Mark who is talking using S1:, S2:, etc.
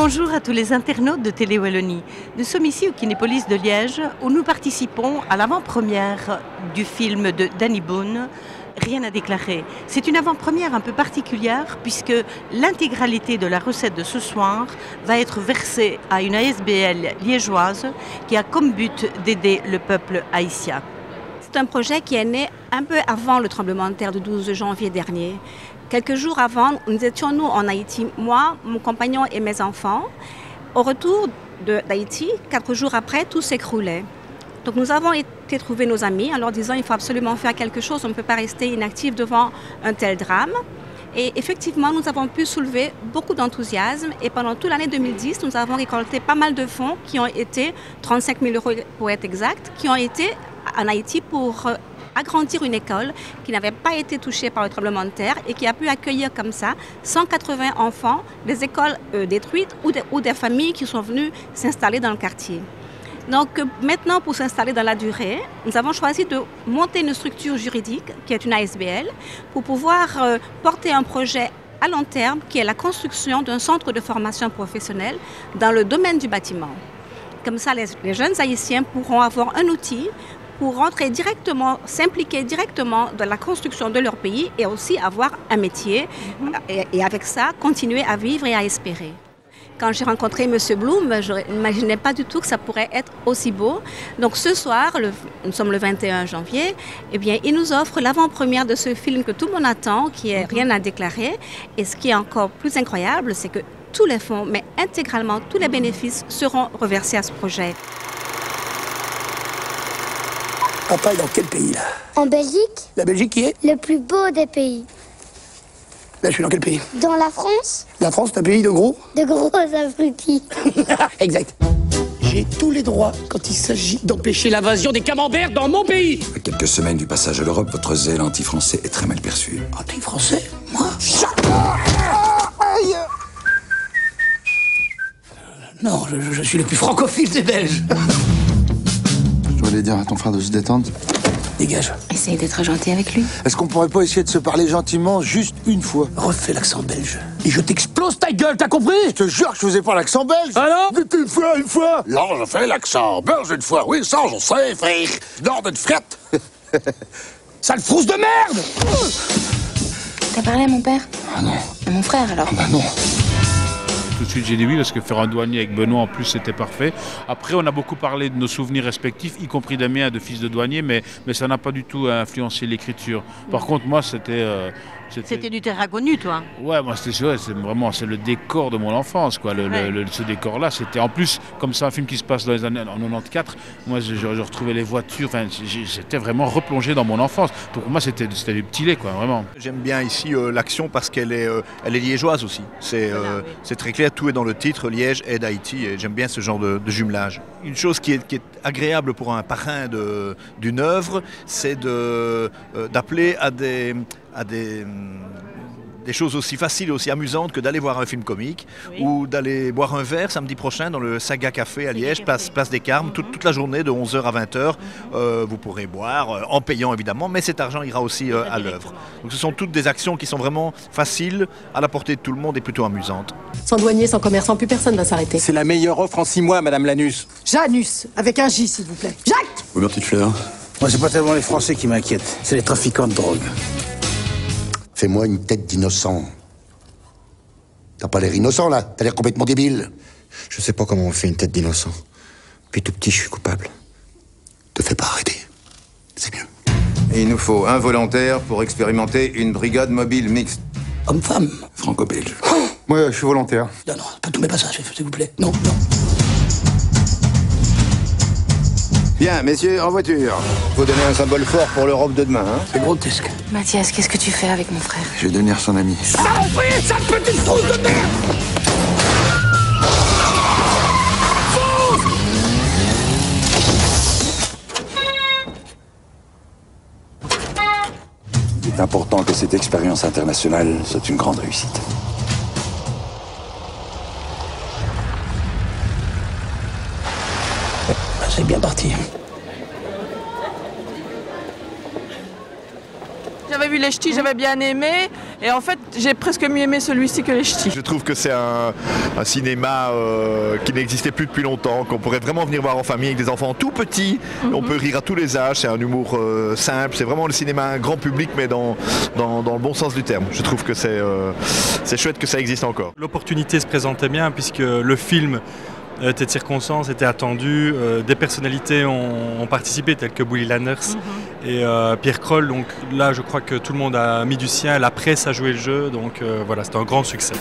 S1: Bonjour à tous les internautes de Télé Wallonie. Nous sommes ici au Kinépolis de Liège où nous participons à l'avant-première du film de Danny Boone, Rien à déclarer. C'est une avant-première un peu particulière puisque l'intégralité de la recette de ce soir va être versée à une ASBL liégeoise qui a comme but d'aider le peuple haïtien.
S2: C'est un projet qui est né un peu avant le tremblement de terre du 12 janvier dernier. Quelques jours avant, nous étions nous en Haïti, moi, mon compagnon et mes enfants. Au retour d'Haïti, 4 jours après, tout s'écroulait. Donc nous avons été trouver nos amis en leur disant il faut absolument faire quelque chose, on ne peut pas rester inactif devant un tel drame. Et effectivement, nous avons pu soulever beaucoup d'enthousiasme et pendant toute l'année 2010, nous avons récolté pas mal de fonds qui ont été, 35 000 € pour être exact, qui ont été en Haïti pour agrandir une école qui n'avait pas été touchée par le tremblement de terre et qui a pu accueillir comme ça 180 enfants des écoles détruites ou des familles qui sont venues s'installer dans le quartier. Donc maintenant, pour s'installer dans la durée, nous avons choisi de monter une structure juridique qui est une ASBL pour pouvoir porter un projet à long terme qui est la construction d'un centre de formation professionnelle dans le domaine du bâtiment. Comme ça, les jeunes Haïtiens pourront avoir un outil pour rentrer directement, s'impliquer directement dans la construction de leur pays et aussi avoir un métier et avec ça, continuer à vivre et à espérer. Quand j'ai rencontré M. Bloom, je n'imaginais pas du tout que ça pourrait être aussi beau. Donc ce soir, nous sommes le 21 janvier, eh bien, il nous offre l'avant-première de ce film que tout le monde attend, qui est Rien à déclarer. Et ce qui est encore plus incroyable, c'est que tous les fonds, mais intégralement tous les bénéfices seront reversés à ce projet.
S3: Papa est dans quel pays là?
S4: En Belgique?
S3: La Belgique qui est?
S4: Le plus beau des pays.
S3: Là je suis dans quel pays?
S4: Dans la France?
S3: La France c'est un pays de gros?
S4: De gros abrutis.
S3: Exact. J'ai tous les droits quand il s'agit d'empêcher l'invasion des camemberts dans mon pays.
S5: À quelques semaines du passage à l'Europe, votre zèle anti-français est très mal perçu.
S3: Anti-français? Moi? Non, je suis le plus francophile des Belges.
S5: Je dois aller dire à ton frère de se détendre.
S3: Dégage.
S2: Essaye d'être gentil avec lui.
S5: Est-ce qu'on pourrait pas essayer de se parler gentiment juste une fois?
S3: Refais l'accent belge. Et je t'explose ta gueule, t'as compris?
S5: Je te jure que je faisais pas l'accent belge.
S3: Ah non?
S5: Une fois. Non, je fais l'accent belge une fois. Oui, ça, je sais, frère. Nord de frette.
S3: Sale frousse de merde!
S6: T'as parlé à mon père?
S5: Ah non.
S6: À mon frère, alors?
S5: Bah non.
S7: Tout de suite, j'ai dit oui, parce que faire un douanier avec Benoît, en plus, c'était parfait. Après, on a beaucoup parlé de nos souvenirs respectifs, y compris des miens de fils de douanier, mais ça n'a pas du tout influencé l'écriture. Par contre, moi, c'était
S1: du terrain connu, toi?
S7: Ouais, moi, c'est le décor de mon enfance, quoi. Ce décor-là, c'était en plus, comme c'est un film qui se passe dans les années en 94, moi, je retrouvais les voitures, enfin, j'étais vraiment replongé dans mon enfance. Pour moi, c'était du petit lait, quoi, vraiment.
S8: J'aime bien ici l'action parce qu'elle est liégeoise aussi. C'est très clair, tout est dans le titre, Liège aide Haïti, et j'aime bien ce genre de jumelage. Une chose qui est agréable pour un parrain d'une œuvre, c'est d'appeler à des choses aussi faciles et aussi amusantes que d'aller voir un film comique, oui, ou d'aller boire un verre samedi prochain dans le Saga Café à Liège, place des Carmes, toute la journée de 11h à 20h. Vous pourrez boire, en payant évidemment, mais cet argent ira aussi à l'œuvre. Donc ce sont toutes des actions qui sont vraiment faciles, à la portée de tout le monde et plutôt amusantes.
S9: Sans douanier, sans commerçant, plus personne va s'arrêter.
S10: C'est la meilleure offre en 6 mois, Madame Lanus.
S9: Janus, avec un J, s'il vous plaît. Jacques!
S5: Oui, ma petite fleur.
S3: Moi c'est pas tellement les Français qui m'inquiètent, c'est les trafiquants de drogue.
S5: Fais-moi une tête d'innocent. T'as pas l'air innocent, là. T'as l'air complètement débile. Je sais pas comment on fait une tête d'innocent. Depuis tout petit, je suis coupable. Te fais pas arrêter. C'est mieux.
S10: Et il nous faut un volontaire pour expérimenter une brigade mobile mixte.
S3: Homme-femme.
S5: Franco-belge.
S10: Moi, je suis volontaire.
S3: Non, pas tout, mais pas ça, s'il vous plaît. Non.
S10: Bien, messieurs, en voiture. Faut donner un symbole fort pour l'Europe de demain, hein.
S3: C'est grotesque.
S6: Mathias, qu'est-ce que tu fais avec mon frère?
S5: Je vais devenir son ami.
S3: Saloperie, sale petite frousse de merde!
S5: Il est important que cette expérience internationale soit une grande réussite.
S3: C'est bien parti.
S11: J'avais vu les ch'tis, j'avais bien aimé. Et en fait, j'ai presque mieux aimé celui-ci que les ch'tis.
S8: Je trouve que c'est un cinéma qui n'existait plus depuis longtemps, qu'on pourrait vraiment venir voir en famille avec des enfants tout petits. On peut rire à tous les âges, c'est un humour simple, c'est vraiment le cinéma grand public, mais dans le bon sens du terme. Je trouve que c'est chouette que ça existe encore.
S12: L'opportunité se présentait bien puisque le film était de circonstance, était attendu. Des personnalités ont participé, telles que Bully Lanners et Pierre Kroll. Donc là, je crois que tout le monde a mis du sien. La presse a joué le jeu. Donc voilà, c'était un grand succès.